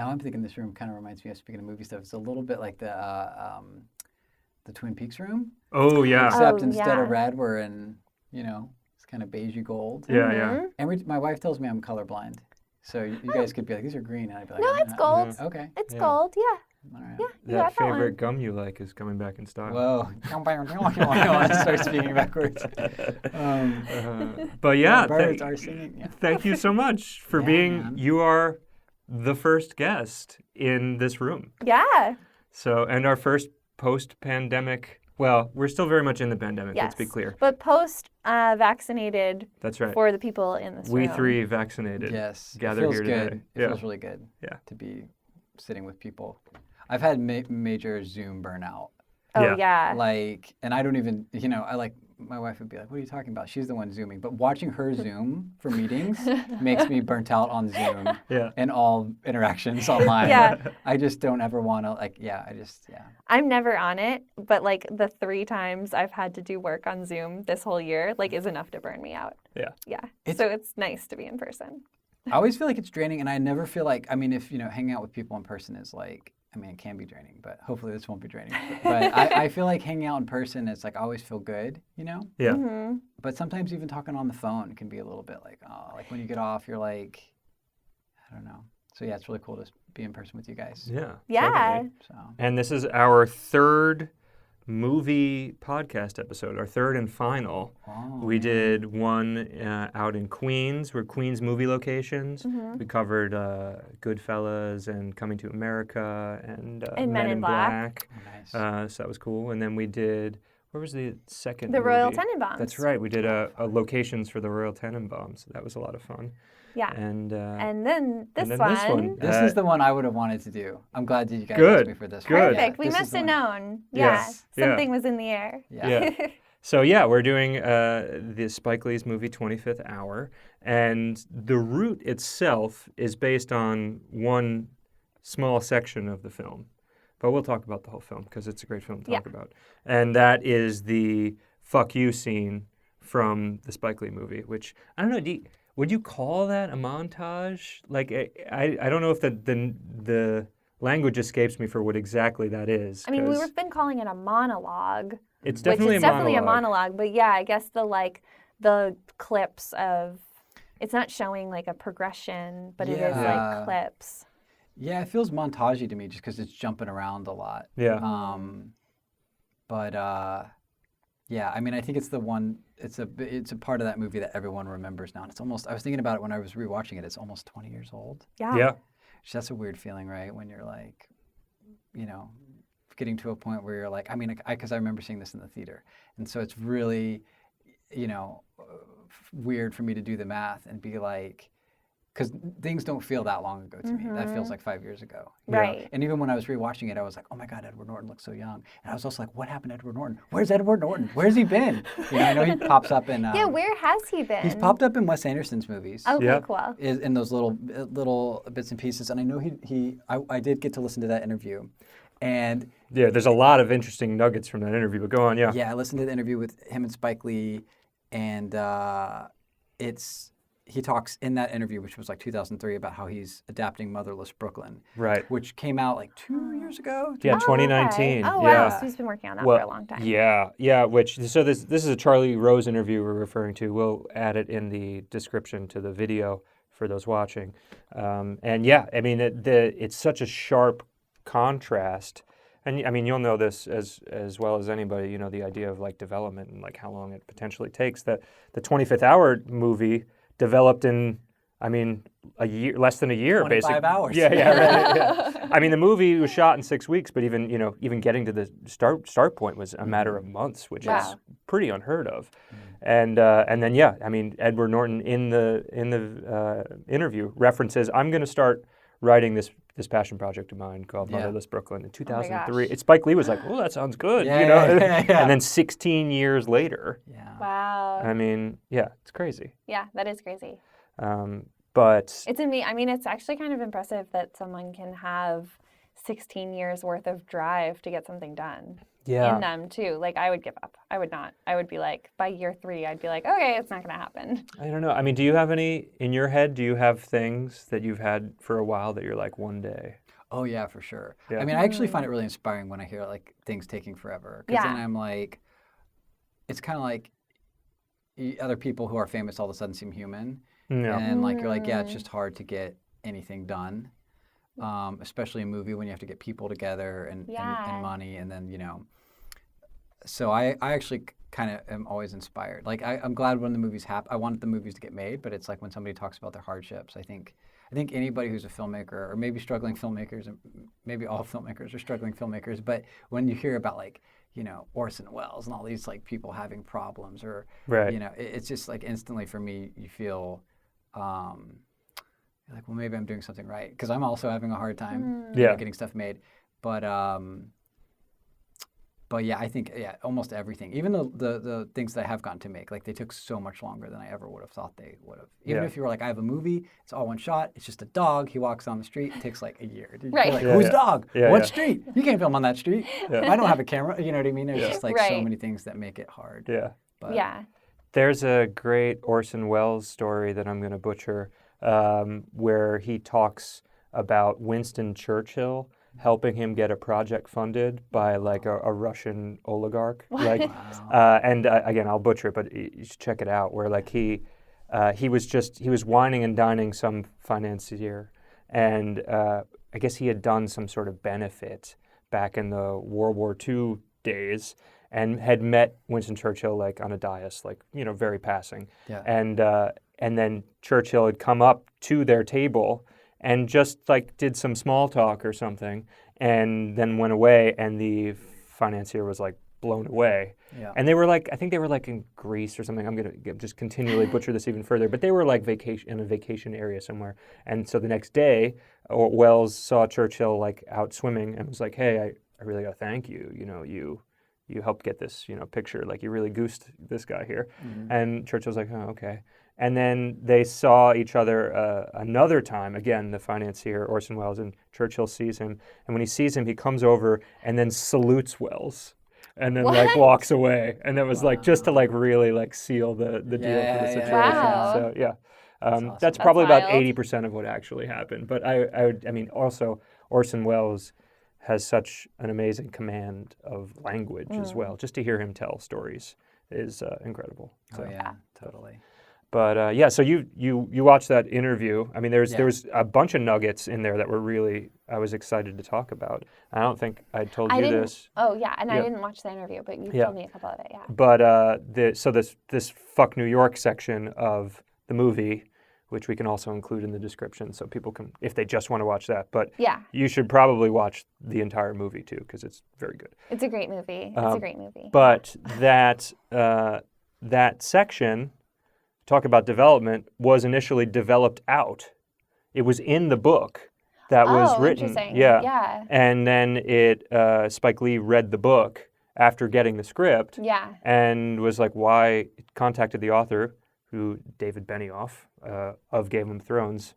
Now I'm thinking this room kind of reminds me of, speaking of movie stuff, it's a little bit like the Twin Peaks room. Oh, yeah. Except instead of red, we're in, it's kind of beigey gold. Yeah, yeah. And my wife tells me I'm colorblind. So you guys could be like, these are green. And I'd be like, no, it's gold. Okay. It's gold, yeah. All right. Yeah, you That got that favorite one. gum you like is coming back in style. Whoa. I start speaking backwards. But yeah, birds are singing. Yeah. Thank you so much for you are the first guest in this room. Yeah. So, and our first post-pandemic, well, we're still very much in the pandemic, Yes. let's be clear. But post-vaccinated That's right. for the people in this room. We three vaccinated. Yes. Gathered it feels here good. today. It feels really good to be sitting with people. I've had major Zoom burnout. Oh, yeah. Like, and I don't even, my wife would be like, what are you talking about? She's the one Zooming. But watching her Zoom for meetings makes me burnt out on Zoom and all interactions online. Yeah. I just don't ever want to, I'm never on it, but like the 3 times I've had to do work on Zoom this whole year, like is enough to burn me out. Yeah. Yeah. So it's nice to be in person. I always feel like it's draining, and I never feel like, if, hanging out with people in person is like, it can be draining, but hopefully this won't be draining. But I feel like hanging out in person is like, I always feel good, Yeah. Mm-hmm. But sometimes even talking on the phone can be a little bit like, like when you get off, you're like, I don't know. So yeah, it's really cool to be in person with you guys. Yeah. Yeah. Totally. And this is our 3rd movie podcast episode, our 3rd and final. We did one out in Queens. We're Queens movie locations. Mm-hmm. We covered Goodfellas and Coming to America and Men in Black. Oh, nice. So that was cool. And then we did, where was the second The movie? Royal Tenenbaums. That's right. We did a locations for the Royal Tenenbaums. So that was a lot of fun. Yeah. And then this one. This is the one I would have wanted to do. I'm glad that you guys asked me for this one. Perfect. We must have known. Yeah. Yes. Something was in the air. Yeah. So yeah, we're doing the Spike Lee's movie 25th Hour, and the route itself is based on one small section of the film. But we'll talk about the whole film because it's a great film to talk about. And that is the fuck you scene from the Spike Lee movie, which, I don't know, would you call that a montage? Like, I don't know if the language escapes me for what exactly that is. I mean, we've been calling it a monologue. It's definitely a monologue. But yeah, I guess the clips of, it's not showing like a progression, but it is like clips. Yeah, it feels montagey to me just because it's jumping around a lot. Yeah. Yeah, I think it's the one. It's a part of that movie that everyone remembers now. And it's almost. I was thinking about it when I was rewatching it. It's almost 20 years old. Yeah. Yeah. That's a weird feeling, right? When you're like, getting to a point where you're like, because I remember seeing this in the theater, and so it's really, weird for me to do the math and be like, because things don't feel that long ago to me. That feels like 5 years ago. Right. And even when I was rewatching it, I was like, oh my God, Edward Norton looks so young. And I was also like, what happened to Edward Norton? Where's Edward Norton? Where's he been? I know he pops up in... where has he been? He's popped up in Wes Anderson's movies. Okay, cool. In those little bits and pieces. And I know I did get to listen to that interview. And... Yeah, there's a lot of interesting nuggets from that interview, but go on, yeah. Yeah, I listened to the interview with him and Spike Lee, and he talks in that interview, which was like 2003, about how he's adapting Motherless Brooklyn. Right. Which came out like 2 years ago. Yeah, 2019. Okay. Oh, wow. Yeah. So he's been working on that for a long time. Yeah. So this is a Charile Rose interview we're referring to. We'll add it in the description to the video for those watching. It's such a sharp contrast. And you'll know this as well as anybody, the idea of like development and like how long it potentially takes. The 25th Hour movie developed in, a year, less than a year, 25 basically. hours. Yeah. The movie was shot in 6 weeks, but even getting to the start point was a matter of months, which is pretty unheard of. And then Edward Norton in the interview references, I'm going to start writing this passion project of mine called Motherless Brooklyn in 2003. Spike Lee was like, "Oh, that sounds good," And then 16 years later. Yeah. Wow. It's crazy. Yeah, that is crazy. But it's in me. It's actually kind of impressive that someone can have 16 years worth of drive to get something done. in them too. Like I would give up. I would not. I would be like, by year 3, I'd be like, okay, it's not going to happen. I don't know. I mean, do you have any in your head? Do you have things that you've had for a while that you're like one day? Oh yeah, for sure. Yeah. I mean, I actually find it really inspiring when I hear like things taking forever, because then I'm like, it's kind of like other people who are famous all of a sudden seem human, No. and like you're like, yeah, it's just hard to get anything done, especially a movie when you have to get people together and money, and then So I actually kind of am always inspired. Like I'm glad when the movies happen. I want the movies to get made, but it's like when somebody talks about their hardships. I think anybody who's a filmmaker, or maybe struggling filmmakers, and maybe all filmmakers are struggling filmmakers, but when you hear about like, Orson Wells and all these like people having problems, or Right. it's just like instantly for me you feel like, well, maybe I'm doing something right, because I'm also having a hard time getting stuff made. But yeah, I think almost everything, even the things that I have gotten to make, like they took so much longer than I ever would have thought they would have. Even if you were like, I have a movie, it's all one shot, it's just a dog, he walks on the street, it takes like a year. Right. You're like, whose dog? Yeah, What yeah. street? You can't film on that street. I don't have a camera. You know what I mean? There's just like so many things that make it hard. Yeah. But, There's a great Orson Welles story that I'm going to butcher, where he talks about Winston Churchill helping him get a project funded by like a Russian oligarch. Like, and again, I'll butcher it, but you should check it out. Where like he was whining and dining some financier, and I guess he had done some sort of benefit back in the World War II days, and had met Winston Churchill like on a dais, like very passing. Yeah. And then Churchill had come up to their table and just like did some small talk or something, and then went away, and the financier was like blown away. Yeah. And they were like, I think they were like in Greece or something. I'm gonna just continually butcher this even further, but they were like in a vacation area somewhere. And so the next day, Wells saw Churchill like out swimming and was like, hey, I really gotta thank you. You helped get this picture. Like you really goosed this guy here. Mm-hmm. And Churchill's like, oh, okay. And then they saw each other another time. Again, the financier, Orson Welles, and Churchill sees him. And when he sees him, he comes over and then salutes Wells, and then like walks away. And it was like just to like really like seal the deal for the situation. Wow. So yeah, awesome. that's probably about wild. 80% of what actually happened. But I mean, also Orson Welles has such an amazing command of language as well. Just to hear him tell stories is incredible. So. Oh yeah, totally. But so you watched that interview. I mean, there was a bunch of nuggets in there that were really I was excited to talk about. I don't think I told you this. Oh yeah, and I didn't watch the interview, but you told me a couple of it. Yeah. But this fuck New York section of the movie, which we can also include in the description, so people can, if they just want to watch that. But you should probably watch the entire movie too, because it's very good. It's a great movie. It's a great movie. But that section, talk about development, was initially developed out. It was in the book that was written. Interesting. Yeah. And then Spike Lee read the book after getting the script. Yeah. And was like, why? Contacted the author, David Benioff of Game of Thrones.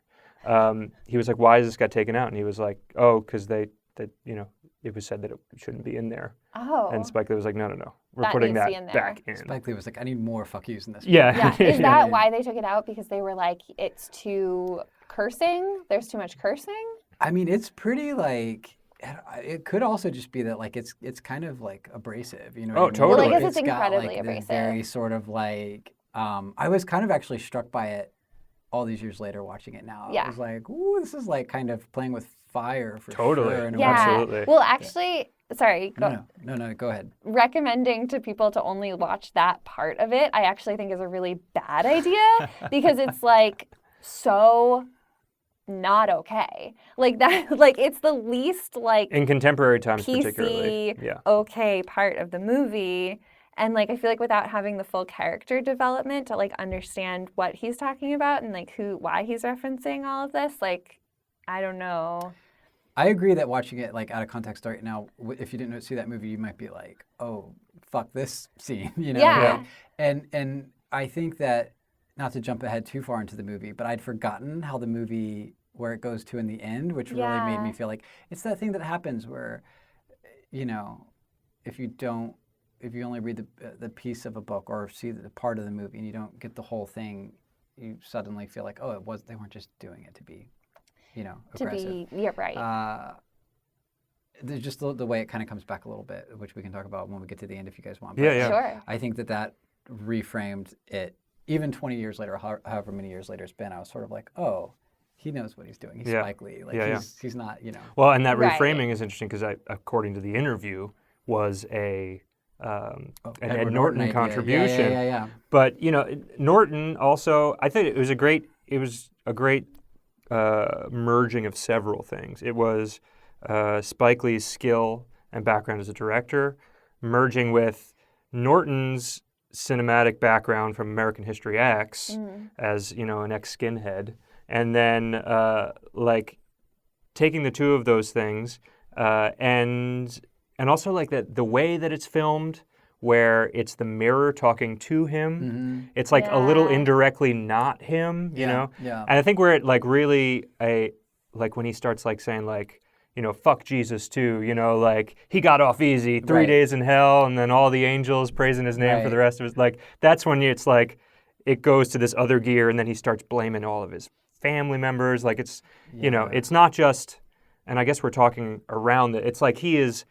He was like, why is this got taken out? And he was like, oh, because it was said that it shouldn't be in there. Oh. And Spike Lee was like, no, we're That putting needs that to be in there. back in. Spike Lee was like, I need more fuck yous in this. Yeah. Yeah. Is that why they took it out? Because they were like, it's too cursing? There's too much cursing? I mean, it's pretty like. It could also just be that like it's kind of like abrasive, you know. Oh, what I mean? totally. Well, I guess it's got, incredibly like, this abrasive. Very sort of like. I was kind of actually struck by it all these years later watching it now. Yeah. I was like, ooh, this is like kind of playing with fire for Totally. sure. in a Yeah. way. Absolutely. Well, actually, sorry. No, go ahead. Recommending to people to only watch that part of it, I actually think is a really bad idea because it's like so not okay. Like that, like it's the least like In contemporary times, particularly. PC okay part of the movie. And like I feel like without having the full character development to like understand what he's talking about and like why he's referencing all of this, like I don't know. I agree that watching it like out of context right now, if you didn't see that movie, you might be like, oh, fuck this scene, you know? Yeah. And I think that, not to jump ahead too far into the movie, but I'd forgotten how the movie, where it goes to in the end, which really made me feel like it's that thing that happens where, if you only read the piece of a book or see the part of the movie and you don't get the whole thing, you suddenly feel like, oh, they weren't just doing it to be, aggressive. You're right. There's just the way it kind of comes back a little bit, which we can talk about when we get to the end if you guys want. Yeah, yeah. Sure. I think that reframed it, even 20 years later, however many years later it's been, I was sort of like, oh, he knows what he's doing. He's Spike Lee. Like, he's not, Well, and that Right. reframing is interesting because according to the interview, was an Ed Norton idea. contribution. Yeah. But Norton also, I think it was a great merging of several things. It was Spike Lee's skill and background as a director, merging with Norton's cinematic background from American History X as an ex-skinhead, and then taking the two of those things and also like that the way that it's filmed, where it's the mirror talking to him. It's like a little indirectly not him, you know? Yeah. And I think where it like really when he starts like saying like, fuck Jesus too, like he got off easy, 3 days in hell, and then all the angels praising his name for the rest of his, like, that's when it's like, it goes to this other gear, and then he starts blaming all of his family members. Like it's, it's not just, and I guess we're talking around it, it's like he is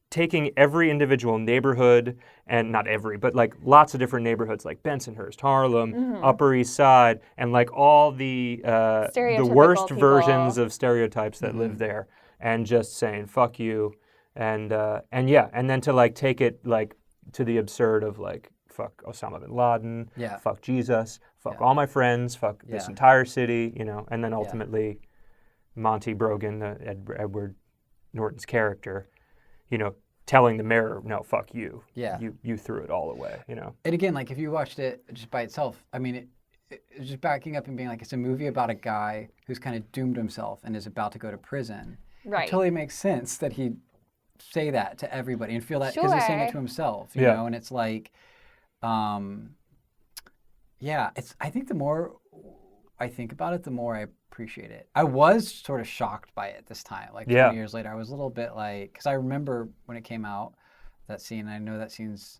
taking every individual neighborhood, and not every, but like lots of different neighborhoods like Bensonhurst, Harlem, Upper East Side, and like all the worst people. versions of stereotypes that live there, and just saying fuck you, and then to like take it like to the absurd of like fuck Osama bin Laden, fuck Jesus, fuck all my friends, fuck this entire city, and then ultimately Monty Brogan, Edward Norton's character, telling the mirror, no, fuck you. Yeah. You threw it all away, And again, like if you watched it just by itself, I mean, it's just backing up and being like, it's a movie about a guy who's kind of doomed himself and is about to go to prison. Right. It totally makes sense that he'd say that to everybody and feel that because he's saying it to himself, you know? And it's like, I think the more I think about it, the more I appreciate it. I was sort of shocked by it this time, like 20 years later. I was a little bit like, because I remember when it came out, that scene. I know that scene's,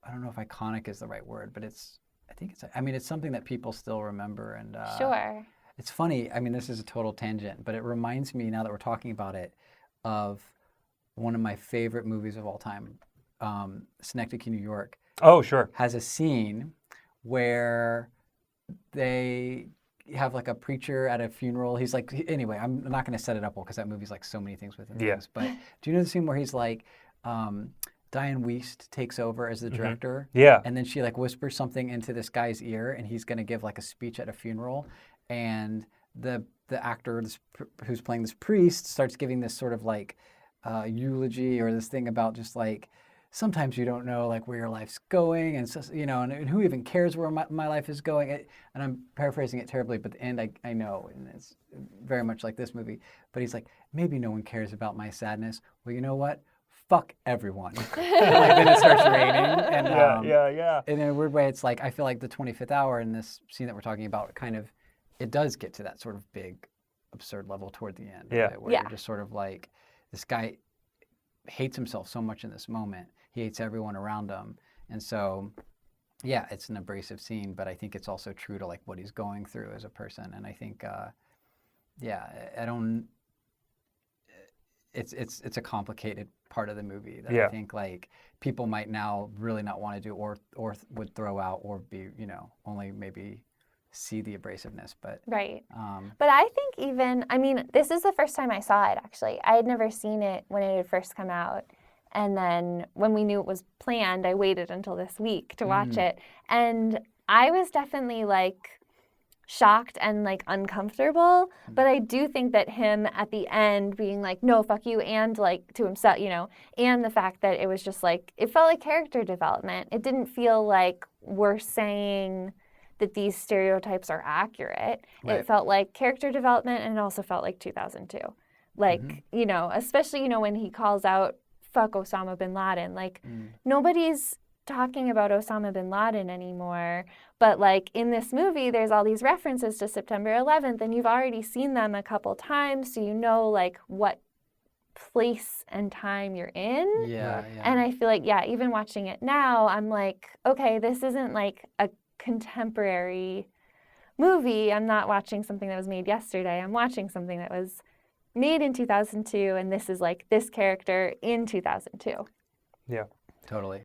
I don't know if iconic is the right word, but it's something that people still remember. And Sure. It's funny. I mean, this is a total tangent, but it reminds me, now that we're talking about it, of one of my favorite movies of all time, Synecdoche, New York. Oh, sure. Has a scene where they have like a preacher at a funeral. He's like, anyway, I'm not going to set it up well because that movie's like so many things within things. But do you know the scene where he's like, Diane Wiest takes over as the director? Yeah. And then she like whispers something into this guy's ear, and he's going to give like a speech at a funeral. And the actor who's playing this priest starts giving this sort of like eulogy or this thing about just like, sometimes you don't know like where your life's going, and so, and who even cares where my life is going. And I'm paraphrasing it terribly, but the end I know, and it's very much like this movie. But he's like, maybe no one cares about my sadness. Well, you know what? Fuck everyone. And like, then it starts raining. And, yeah. And in a weird way, it's like, I feel like the 25th hour in this scene that we're talking about, kind of, it does get to that sort of big, absurd level toward the end. Yeah. Right? Where you're just sort of like, this guy hates himself so much in this moment. He hates everyone around him. And so, yeah, it's an abrasive scene, but I think it's also true to like what he's going through as a person. And I think, it's a complicated part of the movie that I think like people might now really not want to do or would throw out or be, only maybe see the abrasiveness, but right. But I think this is the first time I saw it actually. I had never seen it when it had first come out. And then when we knew it was planned, I waited until this week to watch it. And I was definitely like shocked and like uncomfortable. But I do think that him at the end being like, no, fuck you, and like to himself, and the fact that it was just like, it felt like character development. It didn't feel like we're saying that these stereotypes are accurate. Right. It felt like character development, and it also felt like 2002. Like, especially, when he calls out, fuck Osama bin Laden. Like, nobody's talking about Osama bin Laden anymore. But, like, in this movie, there's all these references to September 11th, and you've already seen them a couple times, so you know, like, what place and time you're in. Yeah. And I feel like, even watching it now, I'm like, okay, this isn't like a contemporary movie. I'm not watching something that was made yesterday. I'm watching something that was made in 2002, and this is like this character in 2002. Yeah. Totally.